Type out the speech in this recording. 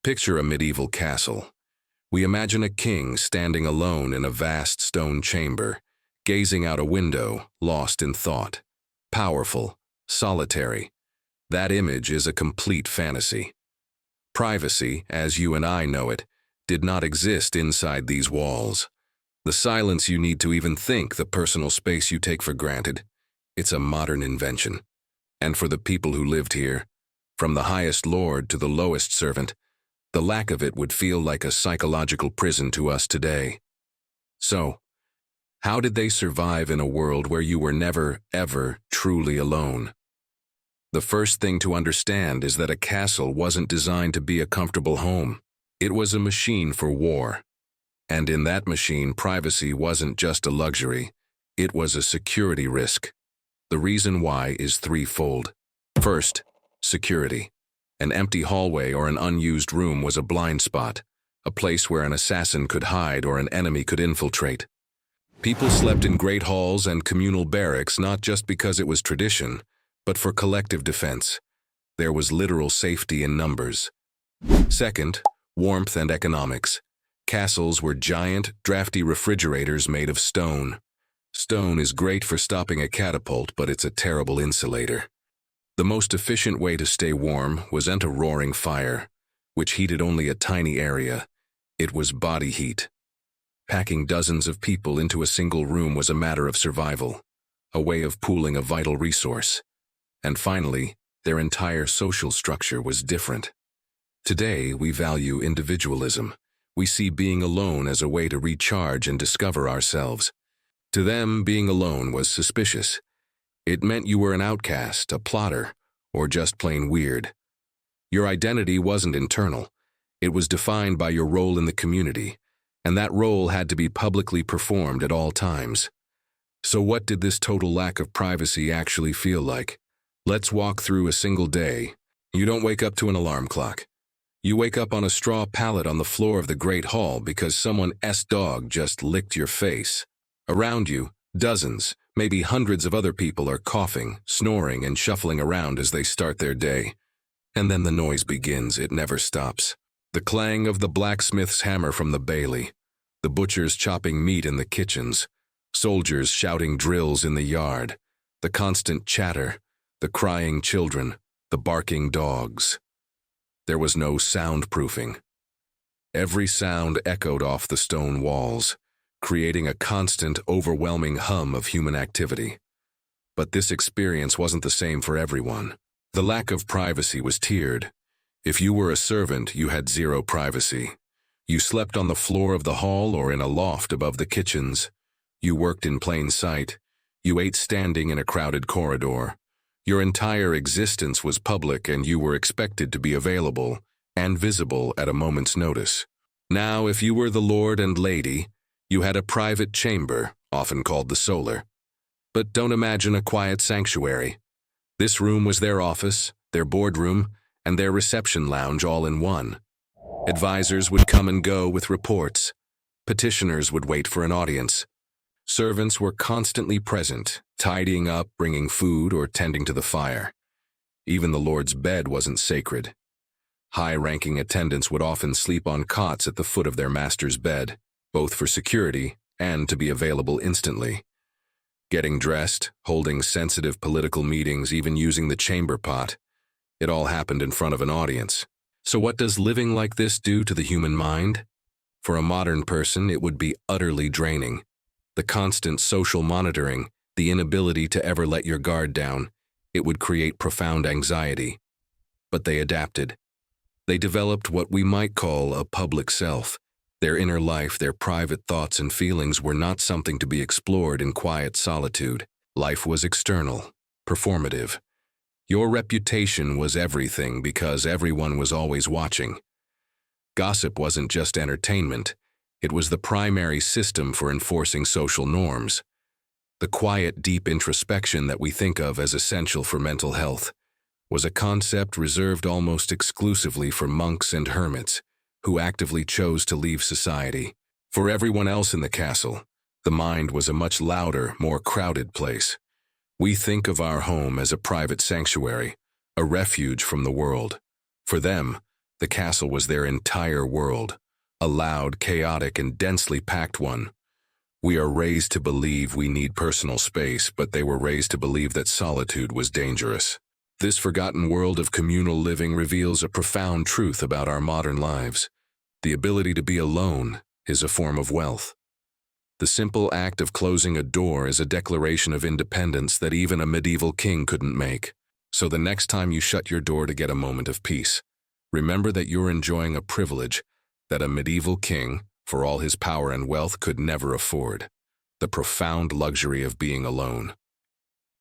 Picture a medieval castle. We imagine a king standing alone in a vast stone chamber, gazing out a window, lost in thought. Powerful, solitary. That image is a complete fantasy. Privacy, as you and I know it, did not exist inside these walls. The silence you need to even think, the personal space you take for granted, it's a modern invention. And for the people who lived here, from the highest lord to the lowest servant, the lack of it would feel like a psychological prison to us today. So, how did they survive in a world where you were never, ever truly alone? The first thing to understand is that a castle wasn't designed to be a comfortable home. It was a machine for war. And in that machine, privacy wasn't just a luxury, it was a security risk. The reason why is threefold. First, security. An empty hallway or an unused room was a blind spot, a place where an assassin could hide or an enemy could infiltrate. People slept in great halls and communal barracks not just because it was tradition, but for collective defense. There was literal safety in numbers. Second, warmth and economics. Castles were giant, drafty refrigerators made of stone. Stone is great for stopping a catapult, but it's a terrible insulator. The most efficient way to stay warm was a roaring fire, which heated only a tiny area. It was body heat. Packing dozens of people into a single room was a matter of survival, a way of pooling a vital resource. And finally, their entire social structure was different. Today, we value individualism. We see being alone as a way to recharge and discover ourselves. To them, being alone was suspicious. It meant you were an outcast, a plotter, or just plain weird. Your identity wasn't internal. It was defined by your role in the community, and that role had to be publicly performed at all times. So what did this total lack of privacy actually feel like? Let's walk through a single day. You don't wake up to an alarm clock. You wake up on a straw pallet on the floor of the Great Hall because someone's dog just licked your face. Around you, dozens, maybe hundreds of other people are coughing, snoring, and shuffling around as they start their day. And then the noise begins, it never stops. The clang of the blacksmith's hammer from the bailey, the butchers chopping meat in the kitchens, soldiers shouting drills in the yard, the constant chatter, the crying children, the barking dogs. There was no soundproofing. Every sound echoed off the stone walls, creating a constant, overwhelming hum of human activity. But this experience wasn't the same for everyone. The lack of privacy was tiered. If you were a servant, you had zero privacy. You slept on the floor of the hall or in a loft above the kitchens. You worked in plain sight. You ate standing in a crowded corridor. Your entire existence was public and you were expected to be available and visible at a moment's notice. Now, if you were the lord and lady, you had a private chamber, often called the solar. But don't imagine a quiet sanctuary. This room was their office, their boardroom, and their reception lounge all in one. Advisors would come and go with reports. Petitioners would wait for an audience. Servants were constantly present, tidying up, bringing food, or tending to the fire. Even the Lord's bed wasn't sacred. High-ranking attendants would often sleep on cots at the foot of their master's bed, both for security and to be available instantly. Getting dressed, holding sensitive political meetings, even using the chamber pot, it all happened in front of an audience. So what does living like this do to the human mind? For a modern person, it would be utterly draining. The constant social monitoring, the inability to ever let your guard down, it would create profound anxiety. But they adapted. They developed what we might call a public self. Their inner life, their private thoughts and feelings were not something to be explored in quiet solitude. Life was external, performative. Your reputation was everything because everyone was always watching. Gossip wasn't just entertainment. It was the primary system for enforcing social norms. The quiet, deep introspection that we think of as essential for mental health was a concept reserved almost exclusively for monks and hermits who actively chose to leave society. For everyone else in the castle, the mind was a much louder, more crowded place. We think of our home as a private sanctuary, a refuge from the world. For them, The castle was their entire world, a loud, chaotic, and densely packed one. We are raised to believe we need personal space, but they were raised to believe that solitude was dangerous. This forgotten world of communal living reveals a profound truth about our modern lives. The ability to be alone is a form of wealth. The simple act of closing a door is a declaration of independence that even a medieval king couldn't make. So the next time you shut your door to get a moment of peace, remember that you're enjoying a privilege that a medieval king, for all his power and wealth, could never afford: the profound luxury of being alone.